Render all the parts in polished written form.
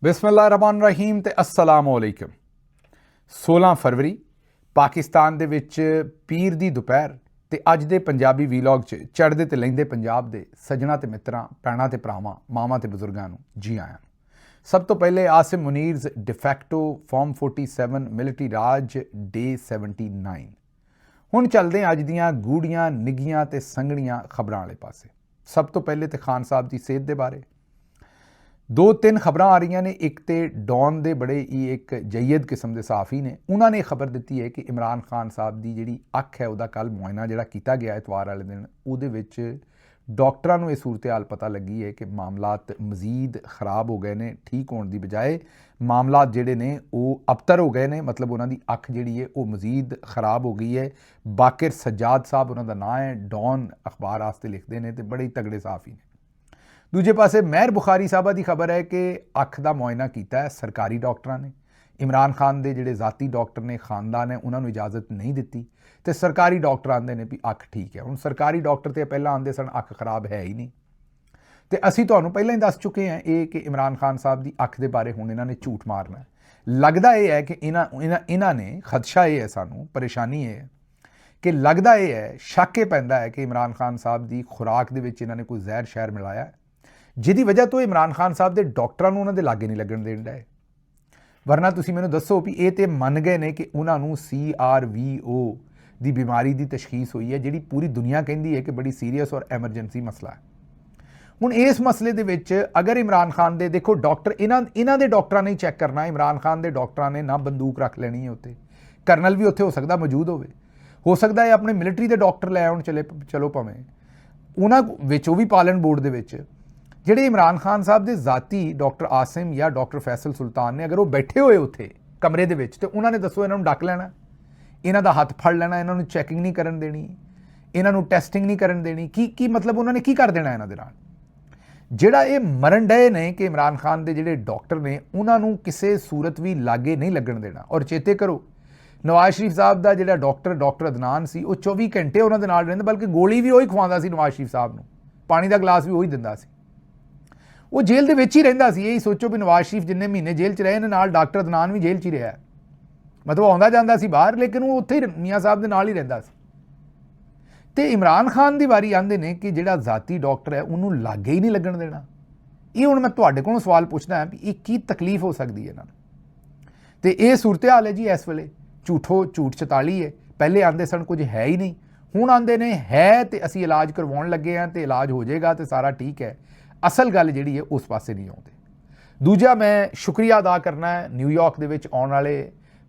ਬਿਸਮਿल्लाहिर्रहमानिर्रहीम ਤੇ अस्सलाम वालेकुम। 16 ਫਰਵਰੀ ਪਾਕਿਸਤਾਨ ਦੇ ਵਿੱਚ ਪੀਰ ਦੀ ਦੁਪਹਿਰ ਤੇ ਅੱਜ ਦੇ ਪੰਜਾਬੀ ਵੀਲੌਗ 'ਚ ਚੜ੍ਹਦੇ ਤੇ ਲਹਿੰਦੇ ਪੰਜਾਬ ਦੇ ਸੱਜਣਾ ਤੇ ਮਿੱਤਰਾਂ, ਭੈਣਾਂ ਤੇ ਭਰਾਵਾਂ, ਮਾਵਾਂ ਤੇ ਬਜ਼ੁਰਗਾਂ ਨੂੰ ਜੀ ਆਇਆਂ ਨੂੰ। ਸਭ ਤੋਂ ਪਹਿਲੇ ਆਸਿਮ ਮੁਨੀਰਜ਼ ਡਿਫੈਕਟੋ ਫਾਰਮ 47 ਮਿਲਟਰੀ ਰਾਜ ਡੇ 79। ਹੁਣ ਚੱਲਦੇ ਹਾਂ ਅੱਜ ਦੀਆਂ ਗੂੜੀਆਂ ਨਿੱਘੀਆਂ ਤੇ ਸੰਘਣੀਆਂ ਖਬਰਾਂ ਵਾਲੇ ਪਾਸੇ। ਸਭ ਤੋਂ ਪਹਿਲੇ ਤੇ ਖਾਨ ਸਾਹਿਬ ਦੀ ਸਿਹਤ ਦੇ ਬਾਰੇ दो तीन खबर आ रही ने। एक तो डॉन के बड़े ही एक जयद किस्म के सहाफ़ी ने, उन्होंने खबर दी है कि इमरान खान साहब की जी अख है वह कल मुआयना जोड़ा किया गया इतवार वाले दिन, वो डॉक्टरों को यह सूरत हाल पता लगी है कि मामलात मजीद खराब हो गए हैं। ठीक होने की बजाय मामलात जोड़े ने वो अबतर हो गए हैं, मतलब उन्होंने अख जी है वो मजीद खराब हो गई है। बाकिर सज्जाद साहब उन्होंने नाम है, डॉन अखबार वास्ते लिखते हैं तो बड़े ही तगड़े सहाफ़ी ने। दूजे पासे मेहर बुखारी साहबा की खबर है कि अख का मुआयना किया है सरकारी डॉक्टरों ने। इमरान खान के जोड़े जाती डॉक्टर ने, खानदान है, उन्होंने इजाजत नहीं दी तो सरकारी डॉक्टर आते हैं भी अख ठीक है। हुण सरकारी डॉक्टर तो पहले आते सन अख खराब है ही नहीं, तो असी तुहानूं पहले ही दस चुके हैं ये कि इमरान खान साहब की अख के बारे हुण इन्होंने झूठ मारना है। लगता यह है कि इन्होंने खदशा ये है, सानूं परेशानी ये है कि लगता यह है, शक ये पैंदा है कि इमरान खान साहब की खुराक दे विच इन्होंने कोई जहर शहर मिलाया है, जिहदी वजह तो इमरान खान साहब के डॉक्टरों को उन्होंने लागे नहीं लगन देण डे। वरना तुसीं मैनूं दसो भी ये तो मन गए ने कि उन्होंने CRVO की बीमारी की तशखीस हुई है, जिहड़ी पूरी दुनिया कहती है कि बड़ी सीरीयस और एमरजेंसी मसला है। हुण इस मसले दे विच अगर इमरान खान दे देखो डॉक्टर इन्हां दे डॉक्टरां ने चैक करना, इमरान खान के डॉक्टरां ने ना बंदूक रख लेनी है उत्ते, करनल भी उत्थे हो सकता मौजूद हो सकता है अपने मिलिटरी के डॉक्टर लै आउण चलो भावें उन्हां विच भी पालन बोर्ड दे विच ਜਿਹੜੇ इमरान खान साहब के जाती डॉक्टर आसिम या डॉक्टर फैसल सुल्तान ने अगर वो बैठे हुए उत्थे कमरे दे विच तो उन्होंने दसो इन्हों डक लैना, इन्हों का हथ फड़ लेना, इन्हों चैकिंग नहीं करन देनी, इन्हों टेस्टिंग नहीं करन देनी, की मतलब उन्होंने की कर देना इन्हों दे नाल। जिहड़ा ये मरन डे ने कि इमरान खान के जिहड़े डॉक्टर ने उन्होंने किसी सूरत भी लागे नहीं लगन देना। और चेते करो नवाज शरीफ साहब का जिहड़ा डॉक्टर अदनान सी वो 24 घंटे उन्होंने नाल रहिंदा, बल्कि गोली भी वही खवांदा सी नवाज शरीफ साहब नूं, पानी का गिलास भी वही दिंदा सी। वो जेल दे विच ही रहिंदा सी। यही सोचो भी नवाज शरीफ जिन्ने महीने जेल च रहे ने, नाल डॉक्टर अदनान भी जेल च ही रहा, मतलब आउंदा जांदा सी बाहर, लेकिन वो उत्थे ही मियाँ साहब दे नाल ही रहिंदा सी। ते इमरान खान की वारी आंदे ने कि जिहड़ा जाती डॉक्टर है उन्होंने लागे ही नहीं लगन देना। ये हुण मैं तुहाडे कोलों सवाल पुछदा है भी ये की तकलीफ हो सकती है इन्हां नूं, ते ये सूरत हाल है जी इस वेले। झूठ 44 है, पहले आंदे सन कुछ है ही नहीं, हुण आंदे ने है तो असीं इलाज करवाउण लगे हैं तो इलाज हो जाएगा तो सारा ठीक है। असल गल जिहड़ी है उस पासे नहीं आउंदे। दूजा मैं शुक्रिया अदा करना है न्यूयॉर्क दे विच आउण वाले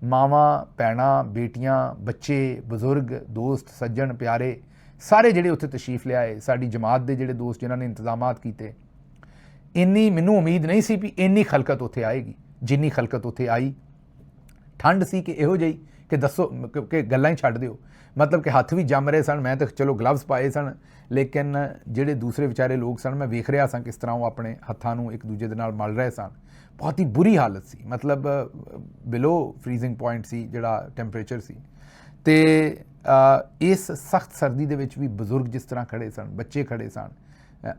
मावां, भैणां, बेटियां, बच्चे, बजुर्ग, दोस्त, सज्जन, प्यारे सारे जिहड़े उत्थे तशरीफ लियाए, साडी जमात दे जिहड़े दोस्त जिन्हां ने इंतजामात कीते। इन्नी मैनूं उम्मीद नहीं सी भी इन्नी खलकत उत्थे आएगी जिन्नी खलकत उत्थे आई। ठंड सी कि इहो जही कि दसो कि गल्लां ही छड्ड दिओ, मतलब कि हत्थ भी जम रहे सन। मैं तो चलो ग्लव्स पाए सन, लेकिन ਜਿਹੜੇ दूसरे विचारे लोग सन मैं वेख रहा सां किस तरह वो अपने हत्थां नूं एक दूजे दे नाल मल रहे सन। बहुत ही बुरी हालत सी, मतलब बिलो फ्रीजिंग पॉइंट सी जिहड़ा टैंपरेचर सी। ते इस सख्त सर्दी दे विच भी बजुर्ग जिस तरह खड़े सन, बच्चे खड़े सन,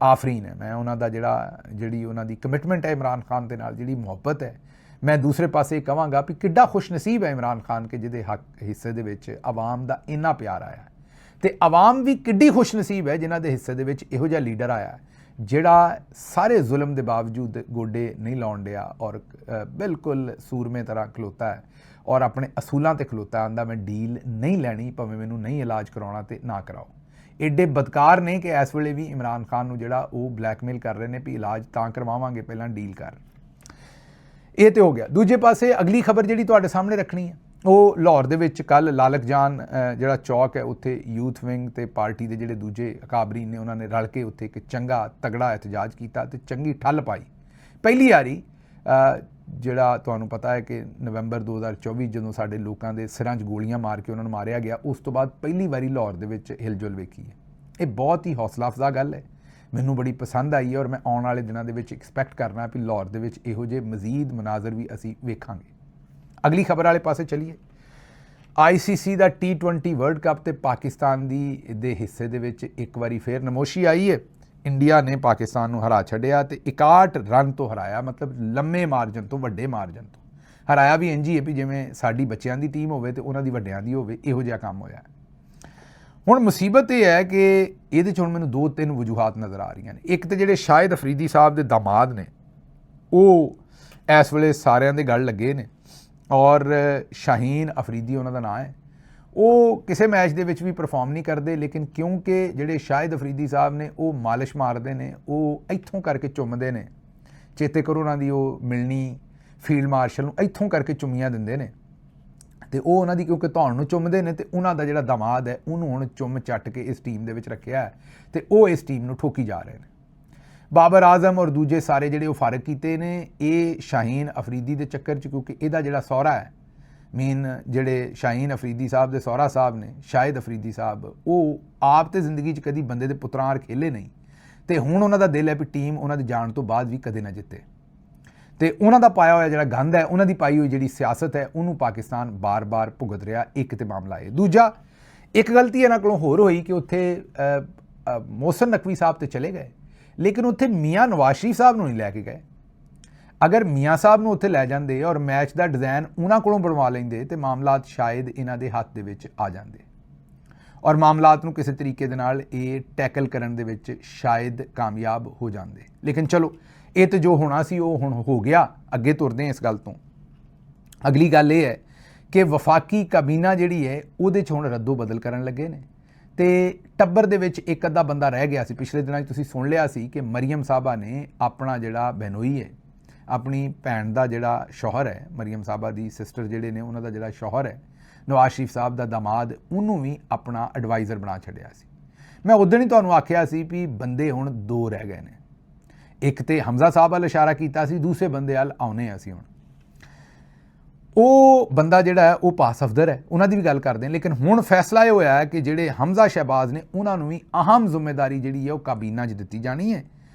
आफरीन है। मैं उन्हां दा जिहड़ी उन्हां दी कमिटमेंट है इमरान खान दे नाल, जिहड़ी मुहब्बत है, मैं दूसरे पासे कहांगा भी किड्डा खुश नसीब है इमरान खान के जिहदे हक हिस्से दे विच आवाम दा इन्ना प्यार आया। तो आवाम भी किड्डी खुश नसीब है जिन्हां दे हिस्से दे विच इहो जिहा लीडर आया जिहड़ा सारे जुल्म के बावजूद गोडे नहीं लाउण डिया और बिल्कुल सूरमे तरह खलोता है और अपने असूलों ते खलोता, आंदा मैं डील नहीं लैनी, भावें मैनूं नहीं इलाज करवाउणा ते ना कराओ। एडे बदकार ने कि इस वेले भी इमरान खान नूं जिहड़ा वो ब्लैकमेल कर रहे हैं भी इलाज तां करवावांगे, पहलां डील कर। ये तो हो गया। दूजे पासे अगली खबर जिहड़ी तुहाडे सामने रखनी है वो लाहौर दे विच कल लालक जान जिहड़ा चौक है उत्थे यूथ विंग ते पार्टी के जिहड़े दूजे अकाबरीन ने उन्होंने रल के उत्थे एक चंगा तगड़ा एहतजाज किया ते चंगी ठल पाई। पहली वारी जिहड़ा तुहानूं पता है कि नवंबर 2024 जदों साडे लोकां दे सिरां 'च गोलियां मार के उन्होंने मारिया गया, उस तो बाद पहली वारी लाहौर दे विच हिलजुल वेखी है। ये बहुत ही हौसला अफजा गल है, मैनूं बड़ी पसंद आई है और मैं आउण वाले दिनां दे विच एक्सपैक्ट करना भी लाहौर दे विच इहो जिहे मजीद मनाजर भी असीं वेखांगे। अगली खबर वाले पासे चलीए। ICC का T20 वर्ल्ड कप तो पाकिस्तान दे हिस्से दे विच एक बारी फिर नमोशी आई है ਇੰਡੀਆ ਨੇ ਪਾਕਿਸਤਾਨ ਨੂੰ ਹਰਾ ਛੱਡਿਆ ਤੇ 61 ਰਨ ਤੋਂ ਹਰਾਇਆ, ਮਤਲਬ ਲੰਮੇ ਮਾਰਜਨ ਤੋਂ, ਵੱਡੇ ਮਾਰਜਨ ਤੋਂ ਹਰਾਇਆ। ਵੀ ਇੰਝ ਹੀ ਹੈ ਵੀ ਜਿਵੇਂ ਸਾਡੀ ਬੱਚਿਆਂ ਦੀ ਟੀਮ ਹੋਵੇ ਤੇ ਉਹਨਾਂ ਦੀ ਵੱਡਿਆਂ ਦੀ ਹੋਵੇ, ਇਹੋ ਜਿਹਾ ਕੰਮ ਹੋਇਆ। ਹੁਣ ਮੁਸੀਬਤ ਇਹ ਹੈ ਕਿ ਇਹਦੇ 'ਚ ਹੁਣ ਮੈਨੂੰ 2-3 ਵਜੂਹਾਤ ਨਜ਼ਰ ਆ ਰਹੀਆਂ ਨੇ। ਇੱਕ ਤਾਂ ਜਿਹੜੇ ਸ਼ਾਹਿਦ ਅਫਰੀਦੀ ਸਾਹਿਬ ਦੇ ਦਾਮਾਦ ਨੇ ਉਹ ਇਸ ਵੇਲੇ ਸਾਰਿਆਂ ਦੇ ਗਲ ਲੱਗੇ ਨੇ, ਔਰ ਸ਼ਾਹੀਨ ਅਫਰੀਦੀ ਉਹਨਾਂ ਦਾ ਨਾਂ ਹੈ। ਉਹ ਕਿਸੇ ਮੈਚ ਦੇ ਵਿੱਚ ਵੀ ਪਰਫਾਰਮ ਨਹੀਂ ਕਰਦੇ, ਲੇਕਿਨ ਕਿਉਂਕਿ ਜਿਹੜੇ ਸ਼ਾਹਿਦ ਅਫਰੀਦੀ ਸਾਹਿਬ ਨੇ ਉਹ ਮਾਲਿਸ਼ ਮਾਰਦੇ ਨੇ, ਉਹ ਇੱਥੋਂ ਕਰਕੇ ਚੁੰਮਦੇ ਨੇ। ਚੇਤੇ ਕਰੋ ਉਹਨਾਂ ਦੀ ਉਹ ਮਿਲਣੀ ਫੀਲਡ ਮਾਰਸ਼ਲ ਨੂੰ ਇੱਥੋਂ ਕਰਕੇ ਚੁੰਮੀਆਂ ਦਿੰਦੇ ਨੇ, ਤੇ ਉਹ ਉਹਨਾਂ ਦੀ ਕਿਉਂਕਿ ਧੌਣ ਨੂੰ ਚੁੰਮਦੇ ਨੇ, ਤੇ ਉਹਨਾਂ ਦਾ ਜਿਹੜਾ ਦਾਮਾਦ ਹੈ ਉਹਨੂੰ ਹੁਣ ਚੁੰਮ ਚੱਟ ਕੇ ਇਸ ਟੀਮ ਦੇ ਵਿੱਚ ਰੱਖਿਆ ਹੈ, ਤੇ ਉਹ ਇਸ ਟੀਮ ਨੂੰ ਠੋਕੀ ਜਾ ਰਹੇ ਨੇ। ਬਾਬਰ ਆਜ਼ਮ ਔਰ ਦੂਜੇ ਸਾਰੇ ਜਿਹੜੇ ਉਹ ਫਾਰਗ ਕੀਤੇ ਨੇ ਇਹ ਸ਼ਾਹੀਨ ਅਫਰੀਦੀ ਦੇ ਚੱਕਰ 'ਚ, ਕਿਉਂਕਿ ਇਹਦਾ ਜਿਹੜਾ ਸਹੁਰਾ ਹੈ, ਮੇਨ ਜਿਹੜੇ ਸ਼ਾਹੀਨ ਅਫਰੀਦੀ ਸਾਹਿਬ ਦੇ ਸਹੁਰਾ ਸਾਹਿਬ ਨੇ ਸ਼ਾਹਿਦ ਅਫਰੀਦੀ ਸਾਹਿਬ, ਉਹ ਆਪ ਤੇ ਜ਼ਿੰਦਗੀ 'ਚ ਕਦੀ ਬੰਦੇ ਦੇ ਪੁੱਤਰਾਂ ਖੇਲੇ ਨਹੀਂ, ਤੇ ਹੁਣ ਉਹਨਾਂ ਦਾ ਦਿਲ ਹੈ ਵੀ ਟੀਮ ਉਹਨਾਂ ਦੇ ਜਾਣ ਤੋਂ ਬਾਅਦ ਵੀ ਕਦੇ ਨਾ ਜਿੱਤੇ। ਤੇ ਉਹਨਾਂ ਦਾ ਪਾਇਆ ਹੋਇਆ ਜਿਹੜਾ ਗੰਦ ਹੈ, ਉਹਨਾਂ ਦੀ ਪਾਈ ਹੋਈ ਜਿਹੜੀ ਸਿਆਸਤ ਹੈ, ਉਹਨੂੰ ਪਾਕਿਸਤਾਨ ਬਾਰ-ਬਾਰ ਭੁਗਤ ਰਿਹਾ। ਇੱਕ ਤੇ ਮਾਮਲਾ ਇਹ। ਦੂਜਾ, ਇੱਕ ਗਲਤੀ ਇਹਨਾਂ ਕੋਲੋਂ ਹੋਰ ਹੋਈ ਕਿ ਉੱਥੇ ਮੋਹਸਨ ਨਕਵੀ ਸਾਹਿਬ ਤੇ ਚਲੇ ਗਏ, ਲੇਕਿਨ ਉੱਥੇ ਮੀਆਂ ਨਵਾਜ਼ ਸ਼ਰੀਫ ਸਾਹਿਬ ਨੂੰ ਨਹੀਂ ਲੈ ਕੇ ਗਏ। ਅਗਰ ਮੀਆਂ ਸਾਹਿਬ ਨੂੰ ਉੱਥੇ ਲੈ ਜਾਂਦੇ ਔਰ ਮੈਚ ਦਾ ਡਿਜ਼ਾਈਨ ਉਹਨਾਂ ਕੋਲੋਂ ਬਣਵਾ ਲੈਂਦੇ ਤੇ ਮਾਮਲਾਤ ਸ਼ਾਇਦ ਇਹਨਾਂ ਦੇ ਹੱਥ ਦੇ ਵਿੱਚ ਆ ਜਾਂਦੇ, ਔਰ ਮਾਮਲਾਤ ਨੂੰ ਕਿਸੇ ਤਰੀਕੇ ਦੇ ਨਾਲ ਇਹ ਟੈਕਲ ਕਰਨ ਦੇ ਵਿੱਚ ਸ਼ਾਇਦ ਕਾਮਯਾਬ ਹੋ ਜਾਂਦੇ। ਲੇਕਿਨ ਚਲੋ, ਇਹ ਤਾਂ ਜੋ ਹੋਣਾ ਸੀ ਉਹ ਹੁਣ ਹੋ ਗਿਆ। ਅੱਗੇ ਤੁਰਦੇ ਹਾਂ ਇਸ ਗੱਲ ਤੋਂ। ਅਗਲੀ ਗੱਲ ਇਹ ਹੈ ਕਿ ਵਫਾਕੀ ਕਾਬੀਨਾ ਜਿਹੜੀ ਹੈ ਉਹਦੇ 'ਚ ਹੁਣ ਰੱਦੋ ਬਦਲ ਕਰਨ ਲੱਗੇ ਨੇ, ਤੇ ਟੱਬਰ ਦੇ ਵਿੱਚ ਇੱਕ ਅੱਧਾ ਬੰਦਾ ਰਹਿ ਗਿਆ ਸੀ। ਪਿਛਲੇ ਦਿਨਾਂ 'ਚ ਤੁਸੀਂ ਸੁਣ ਲਿਆ ਸੀ ਕਿ ਮਰੀਮ ਸਾਹਿਬਾ ਨੇ ਆਪਣਾ ਜਿਹੜਾ ਬਹਿਨੋਈ ਹੈ, ਆਪਣੀ ਭੈਣ ਦਾ ਜਿਹੜਾ ਸ਼ੌਹਰ ਹੈ, ਮਰੀਮ ਸਾਹਿਬਾ ਦੀ ਸਿਸਟਰ ਜਿਹੜੇ ਨੇ ਉਹਨਾਂ ਦਾ ਜਿਹੜਾ ਸ਼ੌਹਰ ਹੈ ਨਵਾਜ਼ ਸ਼ਰੀਫ ਸਾਹਿਬ ਦਾ ਦਾਮਾਦ, ਉਹਨੂੰ ਵੀ ਆਪਣਾ ਐਡਵਾਈਜ਼ਰ ਬਣਾ ਛੱਡਿਆ ਸੀ। ਮੈਂ ਉਦੋਂ ਹੀ ਤੁਹਾਨੂੰ ਆਖਿਆ ਸੀ ਵੀ ਬੰਦੇ ਹੁਣ ਦੋ ਰਹਿ ਗਏ ਨੇ। ਇੱਕ ਤੇ ਹਮਜ਼ਾ ਸਾਹਿਬ ਵੱਲ ਇਸ਼ਾਰਾ ਕੀਤਾ ਸੀ, ਦੂਸਰੇ ਬੰਦੇ ਵੱਲ ਆਉਨੇ ਅਸੀਂ ਹੁਣ। ਉਹ ਬੰਦਾ ਜਿਹੜਾ ਹੈ ਉਹ ਪਾਸ ਅਫਦਰ ਹੈ, ਉਹਨਾਂ ਦੀ ਵੀ ਗੱਲ ਕਰਦੇ ਹਾਂ। ਲੇਕਿਨ ਹੁਣ ਫੈਸਲਾ ਇਹ ਹੋਇਆ ਹੈ ਕਿ ਜਿਹੜੇ ਹਮਜ਼ਾ ਸ਼ਹਿਬਾਜ਼ ਨੇ ਉਹਨਾਂ ਨੂੰ ਵੀ ਅਹਿਮ ਜ਼ਿੰਮੇਵਾਰੀ ਜਿਹੜੀ ਹੈ ਉਹ ਕਾਬੀਨਾ 'ਚ ਦਿੱਤੀ ਜਾਣੀ ਹੈ,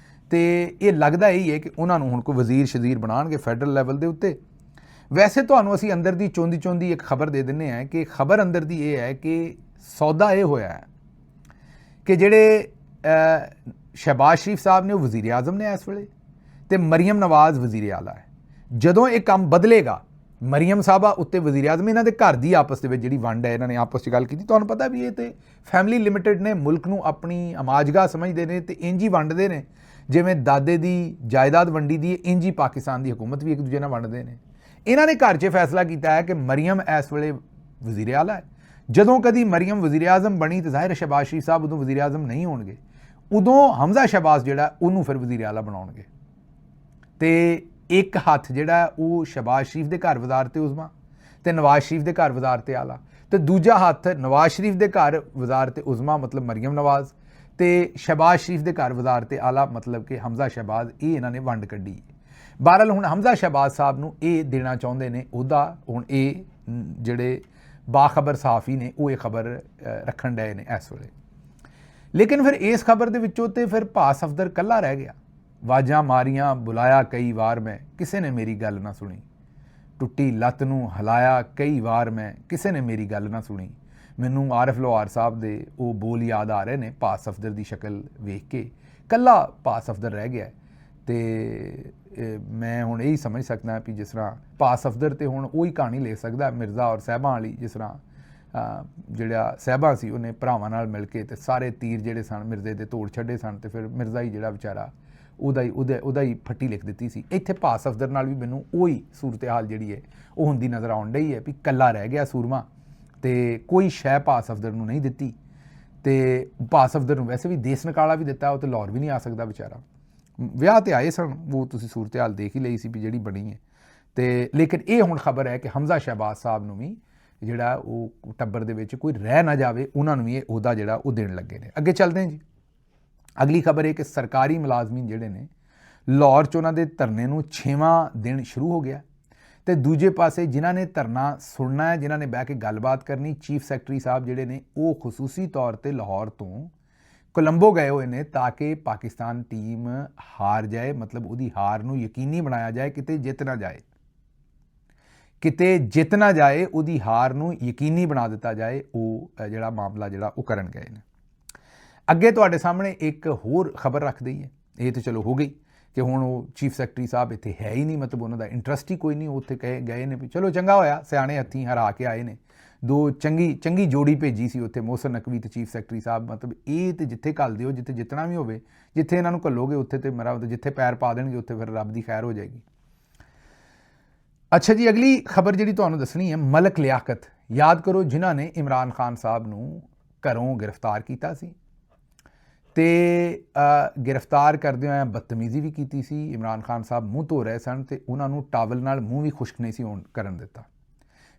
ਤੇ ਇਹ ਲੱਗਦਾ ਇਹੀ ਹੈ ਕਿ ਉਹਨਾਂ ਨੂੰ ਹੁਣ ਕੋਈ ਵਜ਼ੀਰ ਸ਼ਜ਼ੀਰ ਬਣਾਉਣਗੇ ਫੈਡਰਲ ਲੈਵਲ ਦੇ ਉੱਤੇ। ਵੈਸੇ ਤੁਹਾਨੂੰ ਅਸੀਂ ਅੰਦਰ ਦੀ ਚੋਂਦੀ ਇੱਕ ਖਬਰ ਦੇ ਦਿੰਦੇ ਹਾਂ ਕਿ ਖਬਰ ਅੰਦਰ ਦੀ ਇਹ ਹੈ ਕਿ ਸੌਦਾ ਇਹ ਹੋਇਆ ਹੈ ਕਿ ਜਿਹੜੇ ਸ਼ਹਿਬਾਜ਼ ਸ਼ਰੀਫ ਸਾਹਿਬ ਨੇ ਉਹ ਵਜ਼ੀਰ ਆਜ਼ਮ ਨੇ ਇਸ ਵੇਲੇ, ਤੇ ਮਰੀਮ ਨਵਾਜ਼ ਵਜ਼ੀਰ ਆਲਾ ਹੈ। ਜਦੋਂ ਇਹ ਕੰਮ ਬਦਲੇਗਾ, ਮਰੀਮ ਸਾਹਿਬਾ ਉੱਤੇ ਵਜ਼ੀਰ ਆਜ਼ਮ, ਇਹਨਾਂ ਦੇ ਘਰ ਦੀ ਆਪਸ ਦੇ ਵਿੱਚ ਜਿਹੜੀ ਵੰਡ ਹੈ, ਇਹਨਾਂ ਨੇ ਆਪਸ 'ਚ ਗੱਲ ਕੀਤੀ। ਤੁਹਾਨੂੰ ਪਤਾ ਵੀ ਇਹ ਤੇ ਫੈਮਿਲੀ ਲਿਮਿਟਡ ਨੇ, ਮੁਲਕ ਨੂੰ ਆਪਣੀ ਅਮਾਜਗਾ ਸਮਝਦੇ ਨੇ, ਤੇ ਇੰਝ ਹੀ ਵੰਡਦੇ ਨੇ ਜਿਵੇਂ ਦਾਦੇ ਦੀ ਜਾਇਦਾਦ ਵੰਡੀ ਦੀ, ਇੰਝ ਹੀ ਪਾਕਿਸਤਾਨ ਦੀ ਹਕੂਮਤ ਵੀ ਇੱਕ ਦੂਜੇ ਨਾਲ ਵੰਡਦੇ ਨੇ। ਇਹਨਾਂ ਨੇ ਘਰ 'ਚ ਫੈਸਲਾ ਕੀਤਾ ਹੈ ਕਿ ਮਰੀਮ ਇਸ ਵੇਲੇ ਵਜ਼ੀਰ ਆਲਾ ਹੈ। ਜਦੋਂ ਕਦੀ ਮਰੀਮ ਵਜ਼ੀਰ ਆਜ਼ਮ ਬਣੀ ਤਾਂ ਜ਼ਾਹਿਰ ਸ਼ਹਿਬਾਜ਼ ਸ਼ਰੀਫ ਸਾਹਿਬ ਉਦੋਂ ਵਜ਼ੀਰ ਆਜ਼ਮ ਨਹੀਂ ਹੋਣਗੇ, ਉਦੋਂ ਹਮਜ਼ਾ ਸ਼ਹਿਬਾਜ਼ ਜਿਹੜਾ ਉਹਨੂੰ ਫਿਰ ਵਜ਼ੀਰ ਆਲਾ ਬਣਾਉਣਗੇ। ਤੇ ਇੱਕ ਹੱਥ ਜਿਹੜਾ ਉਹ ਸ਼ਹਿਬਾਜ਼ ਸ਼ਰੀਫ ਦੇ ਘਰ ਵਜ਼ਾਰਤ ਉਜ਼ਮਾ ਤੇ ਨਵਾਜ਼ ਸ਼ਰੀਫ ਦੇ ਘਰ ਵਜ਼ਾਰਤ ਆਲਾ, ਤੇ ਦੂਜਾ ਹੱਥ ਨਵਾਜ਼ ਸ਼ਰੀਫ ਦੇ ਘਰ ਵਜ਼ਾਰਤ ਉਜ਼ਮਾ ਮਤਲਬ ਮਰੀਮ ਨਵਾਜ਼, ਤੇ ਸ਼ਹਿਬਾਜ਼ ਸ਼ਰੀਫ ਦੇ ਘਰ ਵਜ਼ਾਰਤ ਆਲਾ ਮਤਲਬ ਕਿ ਹਮਜ਼ਾ ਸ਼ਹਿਬਾਜ਼। ਇਹ ਇਹਨਾਂ ਨੇ ਵੰਡ ਕੱਢੀ। ਬਹਰਹਾਲ ਹੁਣ ਹਮਜ਼ਾ ਸ਼ਹਿਬਾਜ਼ ਸਾਹਿਬ ਨੂੰ ਇਹ ਦੇਣਾ ਚਾਹੁੰਦੇ ਨੇ ਉਹਦਾ, ਹੁਣ ਇਹ ਜਿਹੜੇ ਬਾਖਬਰ ਸਾਫੀ ਨੇ ਉਹ ਇਹ ਖਬਰ ਰੱਖਣ ਡਏ ਨੇ ਇਸ ਵੇਲੇ। ਲੇਕਿਨ ਫਿਰ ਇਸ ਖਬਰ ਦੇ ਵਿੱਚੋਂ ਤੇ ਫਿਰ ਭਾ ਸਫਦਰ ਕੱਲਾ ਰਹਿ ਗਿਆ। ਆਵਾਜ਼ਾਂ ਮਾਰੀਆਂ, ਬੁਲਾਇਆ ਕਈ ਵਾਰ ਮੈਂ, ਕਿਸੇ ਨੇ ਮੇਰੀ ਗੱਲ ਨਾ ਸੁਣੀ। ਟੁੱਟੀ ਲੱਤ ਨੂੰ ਹਿਲਾਇਆ ਕਈ ਵਾਰ ਮੈਂ, ਕਿਸੇ ਨੇ ਮੇਰੀ ਗੱਲ ਨਾ ਸੁਣੀ। ਮੈਨੂੰ ਆਰਿਫ ਲੋਹਾਰ ਸਾਹਿਬ ਦੇ ਉਹ ਬੋਲ ਯਾਦ ਆ ਰਹੇ ਨੇ ਭਾ ਸਫਦਰ ਦੀ ਸ਼ਕਲ ਵੇਖ ਕੇ। ਕੱਲਾ ਭਾ ਸਫਦਰ ਰਹਿ ਗਿਆ। ਤੇ ਮੈਂ ਹੁਣ ਇਹੀ ਸਮਝ ਸਕਦਾ ਵੀ ਜਿਸ ਤਰ੍ਹਾਂ ਭਾ ਸਫਦਰ ਤੇ ਹੁਣ ਉਹੀ ਕਹਾਣੀ ਲੈ ਸਕਦਾ ਮਿਰਜ਼ਾ ਔਰ ਸਾਹਿਬਾਂ ਵਾਲੀ, ਜਿਸ ਤਰ੍ਹਾਂ ਜਿਹੜਾ ਸਾਹਿਬਾਂ ਸੀ ਉਹਨੇ ਭਰਾਵਾਂ ਨਾਲ ਮਿਲ ਕੇ ਤੇ ਸਾਰੇ ਤੀਰ ਜਿਹੜੇ ਸਨ ਮਿਰਜ਼ੇ ਦੇ ਤੋੜ ਛੱਡੇ ਸਨ, ਤੇ ਫਿਰ ਮਿਰਜ਼ਾ ਹੀ ਜਿਹੜਾ ਵਿਚਾਰਾ ਉਹਦਾ ਹੀ ਫੱਟੀ ਲਿਖ ਦਿੱਤੀ ਸੀ। ਇੱਥੇ ਭਾ ਸਫਦਰ ਨਾਲ ਵੀ ਮੈਨੂੰ ਉਹੀ ਸੂਰਤ ਹਾਲ ਜਿਹੜੀ ਹੈ ਉਹ ਹੁੰਦੀ ਨਜ਼ਰ ਆਉਣ ਡਈ ਹੈ ਵੀ ਕੱਲਾ ਰਹਿ ਗਿਆ ਸੂਰਮਾ, ਤੇ ਕੋਈ ਸ਼ੈ ਭਾ ਸਫਦਰ ਨੂੰ ਨਹੀਂ ਦਿੱਤੀ। ਤੇ ਭਾ ਸਫਦਰ ਨੂੰ ਵੈਸੇ ਵੀ ਦੇਸ ਨਿਕਾਲਾ ਵੀ ਦਿੱਤਾ, ਉਹ ਤੇ ਲਾਹੌਰ ਵੀ ਨਹੀਂ ਆ ਸਕਦਾ ਵਿਚਾਰਾ। ਵਿਆਹ ਤੇ ਆਏ ਸਨ, ਉਹ ਤੁਸੀਂ ਸੂਰਤ ਹਾਲ ਦੇਖ ਹੀ ਲਈ ਸੀ ਵੀ ਜਿਹੜੀ ਬਣੀ ਹੈ। ਤੇ ਲੇਕਿਨ ਇਹ ਹੁਣ ਖਬਰ ਹੈ ਕਿ ਹਮਜ਼ਾ ਸ਼ਹਿਬਾਜ਼ ਸਾਹਿਬ ਨੂੰ ਵੀ ਜਿਹੜਾ ਉਹ ਟੱਬਰ ਦੇ ਵਿੱਚ ਕੋਈ ਰਹਿ ਨਾ ਜਾਵੇ, ਉਹਨਾਂ ਨੂੰ ਵੀ ਇਹ ਅਹੁਦਾ ਜਿਹੜਾ ਉਹ ਦੇਣ ਲੱਗੇ ਨੇ। ਅੱਗੇ ਚੱਲਦੇ ਹਾਂ ਜੀ। ਅਗਲੀ ਖਬਰ ਇਹ ਕਿ ਸਰਕਾਰੀ ਮੁਲਾਜ਼ਮੀਨ ਜਿਹੜੇ ਨੇ ਲਾਹੌਰ 'ਚ ਉਹਨਾਂ ਦੇ ਧਰਨੇ ਨੂੰ 6ਵਾਂ ਦਿਨ ਸ਼ੁਰੂ ਹੋ ਗਿਆ, ਤੇ ਦੂਜੇ ਪਾਸੇ ਜਿਨ੍ਹਾਂ ਨੇ ਧਰਨਾ ਸੁਣਨਾ ਹੈ, ਜਿਨ੍ਹਾਂ ਨੇ ਬਹਿ ਕੇ ਗੱਲਬਾਤ ਕਰਨੀ, ਚੀਫ ਸੈਕਟਰੀ ਸਾਹਿਬ ਜਿਹੜੇ ਨੇ ਉਹ ਖੁਸੂਸੀ ਤੌਰ ਤੇ ਲਾਹੌਰ ਤੋਂ ਕੋਲੰਬੋ ਗਏ ਹੋਏ ਨੇ ਤਾਂ ਕਿ ਪਾਕਿਸਤਾਨ ਟੀਮ ਹਾਰ ਜਾਏ, ਮਤਲਬ ਉਹਦੀ ਹਾਰ ਨੂੰ ਯਕੀਨੀ ਬਣਾਇਆ ਜਾਏ, ਕਿਤੇ ਜਿੱਤ ਨਾ ਜਾਏ, ਉਹਦੀ ਹਾਰ ਨੂੰ ਯਕੀਨੀ ਬਣਾ ਦਿੱਤਾ ਜਾਏ। ਉਹ ਜਿਹੜਾ ਮਾਮਲਾ ਜਿਹੜਾ ਉਹ ਕਰਨ ਗਏ ਨੇ। ਅੱਗੇ ਤੁਹਾਡੇ ਸਾਹਮਣੇ ਇੱਕ ਹੋਰ ਖਬਰ ਰੱਖ ਦਈਏ। ਇਹ ਤਾਂ ਚਲੋ ਹੋ ਗਈ ਕਿ ਹੁਣ ਉਹ ਚੀਫ ਸੈਕਟਰੀ ਸਾਹਿਬ ਇੱਥੇ ਹੈ ਹੀ ਨਹੀਂ, ਮਤਲਬ ਉਹਨਾਂ ਦਾ ਇੰਟਰਸਟ ਹੀ ਕੋਈ ਨਹੀਂ, ਉੱਥੇ ਗਏ ਨੇ ਵੀ ਚਲੋ ਚੰਗਾ ਹੋਇਆ, ਸਿਆਣੇ ਹੱਥੀਂ ਹਰਾ ਕੇ ਆਏ ਨੇ। ਦੋ ਚੰਗੀ ਜੋੜੀ ਭੇਜੀ ਸੀ ਉੱਥੇ, ਮੋਹਸਨ ਨਕਵੀ ਤੇ ਚੀਫ ਸੈਕਟਰੀ ਸਾਹਿਬ। ਮਤਲਬ ਇਹ ਤੇ ਜਿੱਥੇ ਘੱਲ ਦਿਓ, ਜਿੱਥੇ ਜਿੱਤਣਾ ਵੀ ਹੋਵੇ, ਜਿੱਥੇ ਇਹਨਾਂ ਨੂੰ ਘੱਲੋਗੇ ਉੱਥੇ ਤੇ ਮੇਰਾ ਜਿੱਥੇ ਪੈਰ ਪਾ ਦੇਣਗੇ ਉੱਥੇ ਫਿਰ ਰੱਬ ਦੀ ਖੈਰ ਹੋ ਜਾਏਗੀ। ਅੱਛਾ ਜੀ, ਅਗਲੀ ਖਬਰ ਜਿਹੜੀ ਤੁਹਾਨੂੰ ਦੱਸਣੀ ਹੈ, ਮਲਕ ਲਿਆਕਤ। ਯਾਦ ਕਰੋ ਜਿਨ੍ਹਾਂ ਨੇ ਇਮਰਾਨ ਖਾਨ ਸਾਹਿਬ ਨੂੰ ਘਰੋਂ ਗ੍ਰਿਫਤਾਰ ਕੀਤਾ ਸੀ ਤੇ ਗ੍ਰਿਫਤਾਰ ਕਰਦੇ ਹੋਏ ਬਦਤਮੀਜ਼ੀ ਵੀ ਕੀਤੀ ਸੀ। ਇਮਰਾਨ ਖਾਨ ਸਾਹਿਬ ਮੂੰਹ ਧੋ ਰਹੇ ਸਨ ਤੇ ਉਹਨਾਂ ਨੂੰ ਟਾਵਲ ਨਾਲ ਮੂੰਹ ਵੀ ਖੁਸ਼ਕ ਨਹੀਂ ਸੀ ਕਰਨ ਦਿੱਤਾ।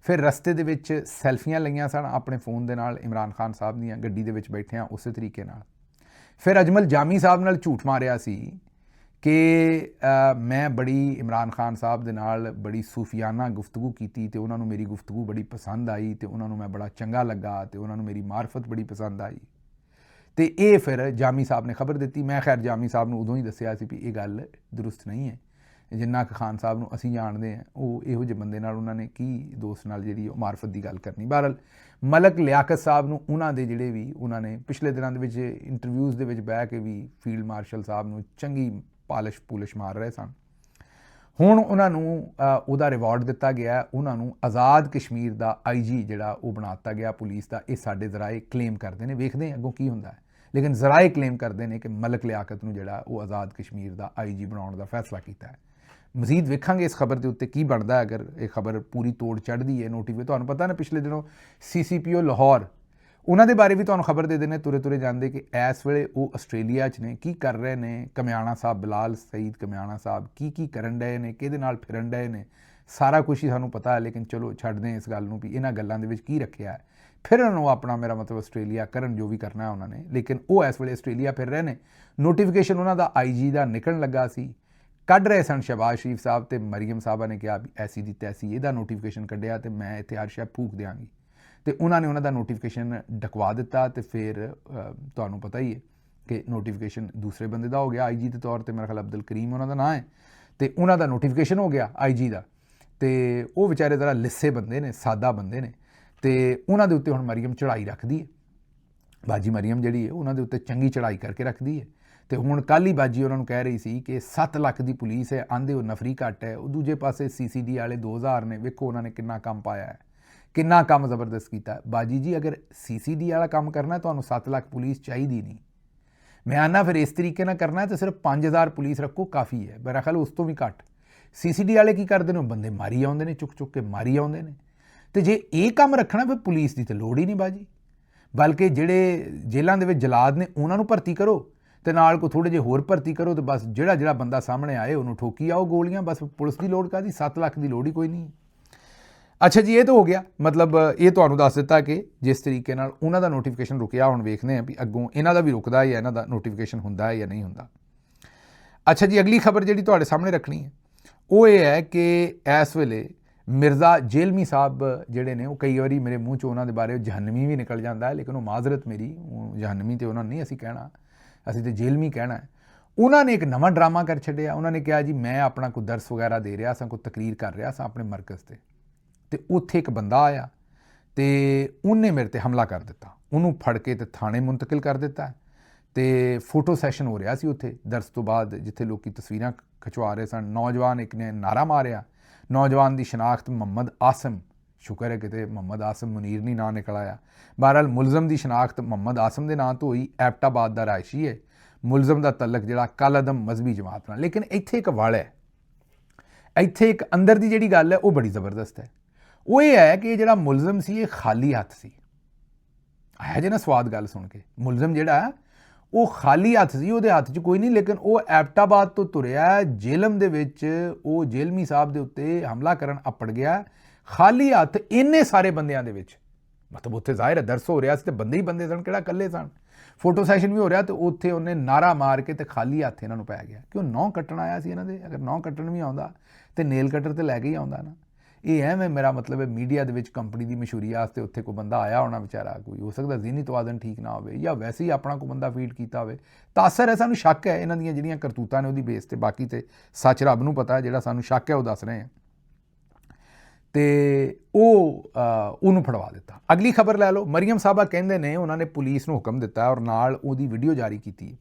ਫਿਰ ਰਸਤੇ ਦੇ ਵਿੱਚ ਸੈਲਫੀਆਂ ਲਈਆਂ ਸਨ ਆਪਣੇ ਫ਼ੋਨ ਦੇ ਨਾਲ ਇਮਰਾਨ ਖਾਨ ਸਾਹਿਬ ਦੀਆਂ, ਗੱਡੀ ਦੇ ਵਿੱਚ ਬੈਠਿਆਂ ਉਸੇ ਤਰੀਕੇ ਨਾਲ। ਫਿਰ ਅਜਮਲ ਜਾਮੀ ਸਾਹਿਬ ਨਾਲ ਝੂਠ ਮਾਰਿਆ ਸੀ ਕਿ ਮੈਂ ਬੜੀ ਇਮਰਾਨ ਖਾਨ ਸਾਹਿਬ ਦੇ ਨਾਲ ਬੜੀ ਸੂਫੀਆਨਾ ਗੁਫ਼ਤਗੂ ਕੀਤੀ ਤੇ ਉਹਨਾਂ ਨੂੰ ਮੇਰੀ ਗੁਫ਼ਤਗੂ ਬੜੀ ਪਸੰਦ ਆਈ ਤੇ ਉਹਨਾਂ ਨੂੰ ਮੈਂ ਬੜਾ ਚੰਗਾ ਲੱਗਾ ਤੇ ਉਹਨਾਂ ਨੂੰ ਮੇਰੀ ਮਾਰਫਤ ਬੜੀ ਪਸੰਦ ਆਈ। ਤੇ ਇਹ ਫਿਰ ਜਾਮੀ ਸਾਹਿਬ ਨੇ ਖਬਰ ਦਿੱਤੀ। ਮੈਂ ਖੈਰ ਜਾਮੀ ਸਾਹਿਬ ਨੂੰ ਉਦੋਂ ਹੀ ਦੱਸਿਆ ਸੀ ਵੀ ਇਹ ਗੱਲ ਦਰੁਸਤ ਨਹੀਂ ਹੈ। ਜਿੰਨਾ ਕੁ ਖਾਨ ਸਾਹਿਬ ਨੂੰ ਅਸੀਂ ਜਾਣਦੇ ਹਾਂ, ਉਹ ਇਹੋ ਜਿਹੇ ਬੰਦੇ ਨਾਲ ਉਹਨਾਂ ਨੇ ਕੀ ਦੋਸਤ ਨਾਲ ਜਿਹੜੀ ਉਹ ਮਾਰਫਤ ਦੀ ਗੱਲ ਕਰਨੀ। ਬਹਰਹਾਲ ਮਲਕ ਲਿਆਕਤ ਸਾਹਿਬ ਨੂੰ ਉਹਨਾਂ ਦੇ ਜਿਹੜੇ ਵੀ ਉਹਨਾਂ ਨੇ ਪਿਛਲੇ ਦਿਨਾਂ ਦੇ ਵਿੱਚ ਇੰਟਰਵਿਊਜ਼ ਦੇ ਵਿੱਚ ਬਹਿ ਕੇ ਵੀ ਫੀਲਡ ਮਾਰਸ਼ਲ ਸਾਹਿਬ ਨੂੰ ਚੰਗੀ ਪਾਲਿਸ਼ ਮਾਰ ਰਹੇ ਸਨ। ਹੁਣ ਉਹਨਾਂ ਨੂੰ ਉਹਦਾ ਰਿਵਾਰਡ ਦਿੱਤਾ ਗਿਆ, ਉਹਨਾਂ ਨੂੰ ਆਜ਼ਾਦ ਕਸ਼ਮੀਰ ਦਾ IG ਜਿਹੜਾ ਉਹ ਬਣਾ ਦਿੱਤਾ ਗਿਆ ਪੁਲਿਸ ਦਾ। ਇਹ ਸਾਡੇ ਜ਼ਰਾਏ ਕਲੇਮ ਕਰਦੇ ਨੇ, ਵੇਖਦੇ ਅੱਗੋਂ ਕੀ ਹੁੰਦਾ ਹੈ, ਲੇਕਿਨ ਜ਼ਰਾਏ ਕਲੇਮ ਕਰਦੇ ਨੇ ਕਿ ਮਲਕ ਲਿਆਕਤ ਨੂੰ ਜਿਹੜਾ ਉਹ ਆਜ਼ਾਦ ਕਸ਼ਮੀਰ ਦਾ IG ਬਣਾਉਣ ਦਾ ਫੈਸਲਾ ਕੀਤਾ ਹੈ। ਮਜ਼ੀਦ ਵੇਖਾਂਗੇ ਇਸ ਖਬਰ ਦੇ ਉੱਤੇ ਕੀ ਬਣਦਾ ਅਗਰ ਇਹ ਖਬਰ ਪੂਰੀ ਤੋੜ ਚੜ੍ਹਦੀ ਹੈ। ਤੁਹਾਨੂੰ ਪਤਾ ਨਾ ਪਿਛਲੇ ਦਿਨੋਂ CCPO ਲਾਹੌਰ, ਉਹਨਾਂ ਦੇ ਬਾਰੇ ਵੀ ਤੁਹਾਨੂੰ ਖਬਰ ਦੇ ਦੇਣੇ ਤੁਰੇ ਜਾਂਦੇ ਕਿ ਇਸ ਵੇਲੇ ਉਹ ਆਸਟ੍ਰੇਲੀਆ 'ਚ ਨੇ। ਕੀ ਕਰ ਰਹੇ ਨੇ ਕਮਿਆਣਾ ਸਾਹਿਬ, ਬਿਲਾਲ ਸਈਦ ਕਮਿਆਣਾ ਸਾਹਿਬ ਕੀ ਕਰਨ ਡਏ ਨੇ, ਕਿਹਦੇ ਨਾਲ ਫਿਰਨ ਡਏ ਨੇ, ਸਾਰਾ ਕੁਛ ਹੀ ਸਾਨੂੰ ਪਤਾ ਹੈ। ਲੇਕਿਨ ਚਲੋ ਛੱਡਦੇ ਇਸ ਗੱਲ ਨੂੰ ਵੀ ਇਹਨਾਂ ਗੱਲਾਂ ਦੇ ਵਿੱਚ ਕੀ ਰੱਖਿਆ ਹੈ। ਫਿਰ ਉਹਨਾਂ ਨੂੰ ਆਪਣਾ ਮੇਰਾ ਮਤਲਬ ਆਸਟ੍ਰੇਲੀਆ ਕਰਨ ਜੋ ਵੀ ਕਰਨਾ ਉਹਨਾਂ ਨੇ, ਲੇਕਿਨ ਉਹ ਇਸ ਵੇਲੇ ਆਸਟ੍ਰੇਲੀਆ ਫਿਰ ਰਹੇ ਨੇ। ਨੋਟੀਫਿਕੇਸ਼ਨ ਉਹਨਾਂ ਦਾ IG ਦਾ ਨਿਕਲਣ ਲੱਗਾ ਸੀ, ਕੱਢ ਰਹੇ ਸਨ ਸ਼ਹਿਬਾਜ਼ ਸ਼ਰੀਫ ਸਾਹਿਬ ਤੇ ਮਰੀਮ ਸਾਹਿਬਾ ਨੇ ਕਿਹਾ ਵੀ ਐਸੀ ਦੀ ਤੈਸੀ ਇਹਦਾ ਨੋਟੀਫਿਕੇਸ਼ਨ ਕੱਢਿਆ ਤੇ ਮੈਂ ਇੱਥੇ ਹਰ ਸ਼ੈ ਫੂਕ ਦਿਆਂਗੀ। ਤੇ ਉਹਨਾਂ ਨੇ ਉਹਨਾਂ ਦਾ ਨੋਟੀਫਿਕੇਸ਼ਨ ਡਕਵਾ ਦਿੱਤਾ ਤੇ ਫਿਰ ਤੁਹਾਨੂੰ ਪਤਾ ਹੀ ਹੈ ਕਿ ਨੋਟੀਫਿਕੇਸ਼ਨ ਦੂਸਰੇ ਬੰਦੇ ਦਾ ਹੋ ਗਿਆ IG ਦੇ ਤੌਰ ਤੇ। ਮੇਰਾ ਖਿਆਲ ਅਬਦੁਲ ਕਰੀਮ ਉਹਨਾਂ ਦਾ ਨਾਂ ਹੈ ਤੇ ਉਹਨਾਂ ਦਾ ਨੋਟੀਫਿਕੇਸ਼ਨ ਹੋ ਗਿਆ IG ਦਾ। ਤੇ ਉਹ ਵਿਚਾਰੇ ਜ਼ਰਾ ਲਿੱਸੇ ਬੰਦੇ ਨੇ, ਸਾਦਾ ਬੰਦੇ ਨੇ ਤੇ ਉਹਨਾਂ ਦੇ ਉੱਤੇ ਹੁਣ ਮਰੀਮ ਚੜ੍ਹਾਈ ਰੱਖਦੀ ਹੈ। ਬਾਜੀ ਮਰੀਮ ਜਿਹੜੀ ਹੈ ਉਹਨਾਂ ਦੇ ਉੱਤੇ ਚੰਗੀ ਚੜ੍ਹਾਈ ਕਰਕੇ ਰੱਖਦੀ ਹੈ। ਤੇ ਹੁਣ ਕੱਲ੍ਹ ਹੀ ਬਾਜੀ ਉਹਨਾਂ ਨੂੰ ਕਹਿ ਰਹੀ ਸੀ ਕਿ 7 ਲੱਖ ਦੀ ਪੁਲਿਸ ਹੈ, ਆਂਦੇ ਉਹ ਨਫਰੀ ਘੱਟ ਹੈ। ਉਹ ਦੂਜੇ ਪਾਸੇ CCD ਵਾਲੇ 2000 ਨੇ, ਵੇਖੋ ਉਹਨਾਂ ਨੇ ਕਿੰਨਾ ਕੰਮ ਪਾਇਆ ਹੈ, ਕਿੰਨਾ ਕੰਮ ਜ਼ਬਰਦਸਤ ਕੀਤਾ। ਬਾਜੀ ਜੀ ਅਗਰ CCD ਵਾਲਾ ਕੰਮ ਕਰਨਾ ਤੁਹਾਨੂੰ 7 ਲੱਖ ਪੁਲਿਸ ਚਾਹੀਦੀ ਨਹੀਂ। ਮੈਂ ਆਨਾ ਫਿਰ ਇਸ ਤਰੀਕੇ ਨਾਲ ਕਰਨਾ ਤਾਂ ਸਿਰਫ 5000 ਪੁਲਿਸ ਰੱਖੋ ਕਾਫੀ ਹੈ, ਮੇਰਾ ਖਿਆਲ ਉਸ ਤੋਂ ਵੀ ਘੱਟ। CCD ਵਾਲੇ ਕੀ ਕਰਦੇ ਨੇ, ਬੰਦੇ ਮਾਰੀ ਆਉਂਦੇ ਨੇ, ਚੁੱਕ ਕੇ ਮਾਰੀ ਆਉਂਦੇ ਨੇ। ਤੇ ਜੇ ਇਹ ਕੰਮ ਰੱਖਣਾ ਫਿਰ ਪੁਲਿਸ ਦੀ ਤਾਂ ਲੋੜ ਹੀ ਨਹੀਂ ਬਾਜੀ, ਬਲਕਿ ਜਿਹੜੇ ਜੇਲ੍ਹਾਂ ਦੇ ਵਿੱਚ ਜਲਾਦ ਨੇ ਉਹਨਾਂ ਨੂੰ ਭਰਤੀ ਕਰੋ ਤੇ ਨਾਲ ਕੋਈ ਥੋੜ੍ਹੇ ਜਿਹੇ ਹੋਰ ਭਰਤੀ ਕਰੋ ਤੇ ਬਸ ਜਿਹੜਾ ਬੰਦਾ ਸਾਹਮਣੇ ਆਏ ਉਹਨੂੰ ਠੋਕੀ ਆਓ ਗੋਲੀਆਂ। ਬਸ ਪੁਲਿਸ ਦੀ ਲੋੜ ਕਾਹਦੀ, 7 ਲੱਖ ਦੀ ਲੋੜ ਹੀ ਕੋਈ ਨਹੀਂ। ਅੱਛਾ ਜੀ, ਇਹ ਤਾਂ ਹੋ ਗਿਆ। ਮਤਲਬ ਇਹ ਤੁਹਾਨੂੰ ਦੱਸ ਦਿੱਤਾ ਕਿ ਜਿਸ ਤਰੀਕੇ ਨਾਲ ਉਹਨਾਂ ਦਾ ਨੋਟੀਫਿਕੇਸ਼ਨ ਰੁਕਿਆ, ਹੁਣ ਵੇਖਦੇ ਹਾਂ ਵੀ ਅੱਗੋਂ ਇਹਨਾਂ ਦਾ ਵੀ ਰੁਕਦਾ ਹੈ ਜਾਂ ਇਹਨਾਂ ਦਾ ਨੋਟੀਫਿਕੇਸ਼ਨ ਹੁੰਦਾ ਹੈ ਜਾਂ ਨਹੀਂ ਹੁੰਦਾ। ਅੱਛਾ ਜੀ, ਅਗਲੀ ਖਬਰ ਜਿਹੜੀ ਤੁਹਾਡੇ ਸਾਹਮਣੇ ਰੱਖਣੀ ਹੈ ਉਹ ਇਹ ਹੈ ਕਿ ਇਸ ਵੇਲੇ ਮਿਰਜ਼ਾ ਜੇਲਮੀ ਸਾਹਿਬ ਜਿਹੜੇ ਨੇ, ਉਹ ਕਈ ਵਾਰੀ ਮੇਰੇ ਮੂੰਹ 'ਚ ਉਹਨਾਂ ਦੇ ਬਾਰੇ ਜਹੰਨਮੀ ਵੀ ਨਿਕਲ ਜਾਂਦਾ ਹੈ, ਲੇਕਿਨ ਉਹ ਮਾਜ਼ਰਤ ਮੇਰੀ, ਜਹੰਨਮੀ ਤੇ ਉਹਨਾਂ ਨੂੰ ਨਹੀਂ ਅਸੀਂ ਕਹਿਣਾ, ਅਸੀਂ ਤਾਂ ਜੇਲਮੀ ਕਹਿਣਾ ਹੈ। ਉਹਨਾਂ ਨੇ ਇੱਕ ਨਵਾਂ ਡਰਾਮਾ ਕਰ ਛੱਡਿਆ। ਉਹਨਾਂ ਨੇ ਕਿਹਾ ਜੀ ਮੈਂ ਆਪਣਾ ਕੋਈ ਦਰਸ ਵਗੈਰਾ ਦੇ ਰਿਹਾ ਸਾਂ, ਕੋਈ ਤਕਰੀਰ ਕਰ ਰਿਹਾ ਸਾਂ ਆਪਣੇ ਮਰਕਜ਼ ਤੇ ਉੱਥੇ ਇੱਕ ਬੰਦਾ ਆਇਆ ਤੇ ਉਹਨੇ ਮੇਰੇ ਤੇ ਹਮਲਾ ਕਰ ਦਿੱਤਾ। ਉਹਨੂੰ ਫੜ ਕੇ ਤੇ ਥਾਣੇ ਮੁੰਤਕਿਲ ਕਰ ਦਿੱਤਾ ਤੇ ਫੋਟੋ ਸੈਸ਼ਨ ਹੋ ਰਿਹਾ ਸੀ ਉੱਥੇ ਦਰਸ ਤੋਂ ਬਾਅਦ, ਜਿੱਥੇ ਲੋਕੀ ਤਸਵੀਰਾਂ ਖਿਚਵਾ ਰਹੇ ਸਨ। ਨੌਜਵਾਨ ਇੱਕ ਨੇ ਨਾਰਾ ਮਾਰਿਆ। ਨੌਜਵਾਨ ਦੀ ਸ਼ਨਾਖਤ ਮੁਹੰਮਦ ਆਸਮ, ਸ਼ੁਕਰ ਹੈ ਕਿਤੇ ਮੁਹੰਮਦ ਆਸਮ ਮੁਨੀਰ ਨਹੀਂ ਨਾਂ ਨਿਕਲ ਆਇਆ। ਬਹਰਹਾਲ ਮੁਲਜ਼ਮ ਦੀ ਸ਼ਨਾਖਤ ਮੁਹੰਮਦ ਆਸਮ ਦੇ ਨਾਂ ਤੋਂ ਹੋਈ, ਐਬਟਾਬਾਦ ਦਾ ਰਾਇਸ਼ੀ ਹੈ। ਮੁਲਜ਼ਮ ਦਾ ਤਲਕ ਜਿਹੜਾ ਕਲਅਦਮ ਮਜ਼ਹਬੀ ਜਮਾਤ ਨਾਲ। ਲੇਕਿਨ ਇੱਥੇ ਇੱਕ ਵਲ ਹੈ, ਇੱਥੇ ਇੱਕ ਅੰਦਰ ਦੀ ਜਿਹੜੀ ਗੱਲ ਹੈ ਉਹ ਬੜੀ ਜ਼ਬਰਦਸਤ ਹੈ। ਉਹ ਇਹ ਹੈ ਕਿ ਜਿਹੜਾ ਮੁਲਜ਼ਮ ਸੀ ਇਹ ਖਾਲੀ ਹੱਥ ਸੀ। ਆਇਆ ਜੇ ਨਾ ਸਵਾਦ ਗੱਲ ਸੁਣ ਕੇ। ਮੁਲਜ਼ਮ ਜਿਹੜਾ ਉਹ ਖਾਲੀ ਹੱਥ ਸੀ, ਉਹਦੇ ਹੱਥ 'ਚ ਕੋਈ ਨਹੀਂ, ਲੇਕਿਨ ਉਹ ਐਬਟਾਬਾਦ ਤੋਂ ਤੁਰਿਆ ਜੇਲਮ ਦੇ ਵਿੱਚ, ਉਹ ਜੇਲਮੀ ਸਾਹਿਬ ਦੇ ਉੱਤੇ ਹਮਲਾ ਕਰਨ ਅੱਪੜ ਗਿਆ ਖਾਲੀ ਹੱਥ ਇੰਨੇ ਸਾਰੇ ਬੰਦਿਆਂ ਦੇ ਵਿੱਚ। ਮਤਲਬ ਉੱਥੇ ਜ਼ਾਹਿਰ ਹੈ ਦਰਸ ਹੋ ਰਿਹਾ ਸੀ ਤੇ ਬੰਦੇ ਹੀ ਬੰਦੇ ਸਨ, ਕਿਹੜਾ ਇਕੱਲੇ ਸਨ। ਫੋਟੋ ਸੈਸ਼ਨ ਵੀ ਹੋ ਰਿਹਾ ਤੇ ਉੱਥੇ ਉਹਨੇ ਨਾਰਾ ਮਾਰ ਕੇ ਤੇ ਖਾਲੀ ਹੱਥ ਇਹਨਾਂ ਨੂੰ ਪੈ ਗਿਆ ਕਿ ਉਹ ਨਹੁੰ ਕੱਟਣ ਆਇਆ ਸੀ ਇਹਨਾਂ ਦੇ। ਅਗਰ ਨਹੁੰ ਕੱਟਣ ਵੀ ਆਉਂਦਾ ਤੇ ਨੇਲ ਕਟਰ ਤੇ ਲੈ ਕੇ ਹੀ ਆਉਂਦਾ ਨਾ। ਇਹ ਐਵੇਂ ਮੇਰਾ ਮਤਲਬ ਹੈ ਮੀਡੀਆ ਦੇ ਵਿੱਚ ਕੰਪਨੀ ਦੀ ਮਸ਼ਹੂਰੀ ਵਾਸਤੇ ਉੱਥੇ ਕੋਈ ਬੰਦਾ ਆਇਆ ਹੋਣਾ ਵਿਚਾਰਾ, ਕੋਈ ਹੋ ਸਕਦਾ ਜ਼ਿਹਨੀ ਤਵਾਜ਼ਨ ਠੀਕ ਨਾ ਹੋਵੇ ਜਾਂ ਵੈਸੇ ਹੀ ਆਪਣਾ ਕੋਈ ਬੰਦਾ ਫੀਡ ਕੀਤਾ ਹੋਵੇ। ਤਾਸਰ ਹੈ, ਸਾਨੂੰ ਸ਼ੱਕ ਹੈ ਇਹਨਾਂ ਦੀਆਂ ਜਿਹੜੀਆਂ ਕਰਤੂਤਾਂ ਨੇ ਉਹਦੀ ਬੇਸ ਤੇ, ਬਾਕੀ ਤੇ ਸੱਚ ਰੱਬ ਨੂੰ ਪਤਾ, ਜਿਹੜਾ ਸਾਨੂੰ ਸ਼ੱਕ ਹੈ ਉਹ ਦੱਸ ਰਹੇ ਹਾਂ। ਤੇ ਉਹਨੂੰ ਫੜਵਾ ਦਿੱਤਾ। ਅਗਲੀ ਖਬਰ ਲੈ ਲਓ, ਮਰੀਅਮ ਸਾਹਿਬਾ ਕਹਿੰਦੇ ਨੇ ਉਹਨਾਂ ਨੇ ਪੁਲਿਸ ਨੂੰ ਹੁਕਮ ਦਿੱਤਾ ਔਰ ਨਾਲ ਉਹਦੀ ਵੀਡੀਓ ਜਾਰੀ ਕੀਤੀ।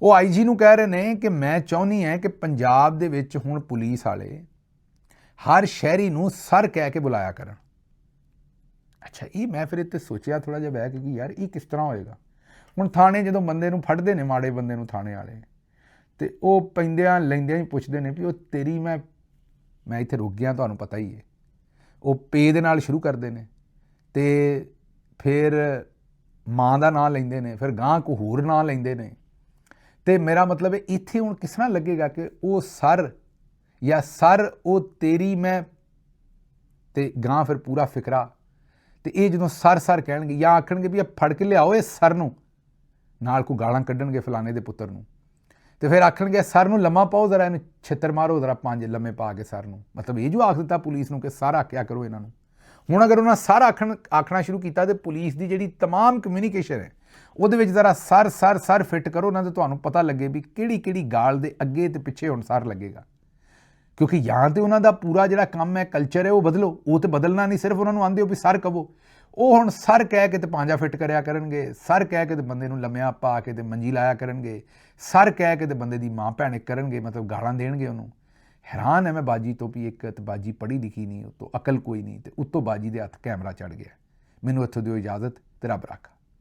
ਉਹ ਆਈਜੀ ਨੂੰ ਕਹਿ ਰਹੇ ਨੇ ਕਿ ਮੈਂ ਚਾਹੁੰਦੀ ਹਾਂ ਕਿ ਪੰਜਾਬ ਦੇ ਵਿੱਚ ਹੁਣ ਪੁਲਿਸ ਵਾਲੇ ਹਰ ਸ਼ਹਿਰੀ ਨੂੰ ਸਰ ਕਹਿ ਕੇ ਬੁਲਾਇਆ ਕਰਨ। ਅੱਛਾ, ਇਹ ਮੈਂ ਫਿਰ ਇੱਥੇ ਸੋਚਿਆ ਥੋੜ੍ਹਾ ਜਿਹਾ ਬਹਿ ਕੇ ਕਿ ਯਾਰ ਇਹ ਕਿਸ ਤਰ੍ਹਾਂ ਹੋਏਗਾ। ਹੁਣ ਥਾਣੇ ਜਦੋਂ ਬੰਦੇ ਨੂੰ ਫੜਦੇ ਨੇ, ਮਾੜੇ ਬੰਦੇ ਨੂੰ ਥਾਣੇ ਵਾਲੇ, ਤੇ ਉਹ ਪੈਂਦਿਆਂ ਲੈਂਦਿਆਂ ਹੀ ਪੁੱਛਦੇ ਨੇ ਵੀ ਉਹ ਤੇਰੀ ਮੈਂ ਇੱਥੇ ਰੁਕ ਗਿਆ, ਤੁਹਾਨੂੰ ਪਤਾ ਹੀ ਹੈ। ਉਹ ਪੇ ਦੇ ਨਾਲ ਸ਼ੁਰੂ ਕਰਦੇ ਨੇ ਤੇ ਫਿਰ ਮਾਂ ਦਾ ਨਾਂ ਲੈਂਦੇ ਨੇ, ਫਿਰ ਗਾਂ ਕੋ ਹੋਰ ਨਾਂ ਲੈਂਦੇ ਨੇ। ਤੇ ਮੇਰਾ ਮਤਲਬ ਹੈ ਇੱਥੇ ਹੁਣ ਕਿਸ ਤਰ੍ਹਾਂ ਲੱਗੇਗਾ ਕਿ ਉਹ ਸਰ ਜਾਂ ਸਰ ਉਹ ਤੇਰੀ ਮੈਂ ਤੇ ਗਾਂ ਫਿਰ ਪੂਰਾ ਫਿਕਰਾ। ਤੇ ਇਹ ਜਦੋਂ ਸਰ ਕਹਿਣਗੇ ਜਾਂ ਆਖਣਗੇ ਵੀ ਇਹ ਫੜ ਕੇ ਲਿਆਓ ਇਹ ਸਰ ਨੂੰ, ਨਾਲ ਕੋਈ ਗਾਲਾਂ ਕੱਢਣਗੇ ਫਲਾਣੇ ਦੇ ਪੁੱਤਰ ਨੂੰ, ਤੇ ਫਿਰ ਆਖਣਗੇ ਸਰ ਨੂੰ ਲੰਮਾ ਪਾਓ ਜ਼ਰਾ, ਇਹਨੂੰ ਛਿੱਤਰ ਮਾਰੋ ਜ਼ਰਾ 5 ਲੰਮੇ ਪਾ ਕੇ ਸਰ ਨੂੰ। ਮਤਲਬ ਇਹ ਜੋ ਆਖ ਦਿੱਤਾ ਪੁਲਿਸ ਨੂੰ ਕਿ ਸਰ ਆਖਿਆ ਕਰੋ ਇਹਨਾਂ ਨੂੰ। ਹੁਣ ਅਗਰ ਉਹਨਾਂ ਸਰ ਆਖਣਾ ਸ਼ੁਰੂ ਕੀਤਾ ਤੇ ਪੁਲਿਸ ਦੀ ਜਿਹੜੀ ਤਮਾਮ ਕਮਿਊਨੀਕੇਸ਼ਨ ਹੈ ਉਹਦੇ ਵਿੱਚ ਜ਼ਰਾ ਸਰ ਫਿੱਟ ਕਰੋ ਉਹਨਾਂ ਤੇ ਤੁਹਾਨੂੰ ਪਤਾ ਲੱਗੇ ਵੀ ਕਿਹੜੀ ਗਾਲ ਦੇ ਅੱਗੇ ਤੇ ਪਿੱਛੇ ਹੁਣ ਸਰ ਲੱਗੇਗਾ। ਕਿਉਂਕਿ ਜਾਂ ਤੇ ਉਹਨਾਂ ਦਾ ਪੂਰਾ ਜਿਹੜਾ ਕੰਮ ਹੈ, ਕਲਚਰ ਹੈ, ਉਹ ਬਦਲੋ। ਉਹ ਤੇ ਬਦਲਣਾ ਨਹੀਂ, ਸਿਰਫ ਉਹਨਾਂ ਨੂੰ ਆਂਦੇ ਹੋ ਵੀ ਸਰ ਕਹੋ। ਉਹ ਹੁਣ ਸਰ ਕਹਿ ਕੇ ਤੇ ਪੰਜਾ ਫਿੱਟ ਕਰਿਆ ਕਰਨਗੇ, ਸਰ ਕਹਿ ਕੇ ਤੇ ਬੰਦੇ ਨੂੰ ਲੰਮਿਆ ਪਾ ਕੇ ਤੇ ਮੰਜੀ ਲਾਇਆ ਕਰਨਗੇ, ਸਰ ਕਹਿ ਕੇ ਤੇ ਬੰਦੇ ਦੀ ਮਾਂ ਭੈਣ ਕਰਨਗੇ, ਮਤਲਬ ਗਾਲਾਂ ਦੇਣਗੇ ਉਹਨੂੰ। ਹੈਰਾਨ ਹੈ ਮੈਂ ਬਾਜੀ ਤੋਂ ਵੀ, ਇੱਕ ਤੇ ਬਾਜੀ ਪੜ੍ਹੀ ਲਿਖੀ ਨਹੀਂ, ਉਤੋਂ ਅਕਲ ਕੋਈ ਨਹੀਂ, ਤੇ ਉੱਤੋਂ ਬਾਜੀ ਦੇ ਹੱਥ ਕੈਮਰਾ ਚੜ੍ਹ ਗਿਆ। ਮੈਨੂੰ ਇੱਥੋਂ ਦਿਓ ਇਜਾਜ਼ਤ, ਤੇ ਰੱਬ ਰਾਖਾ।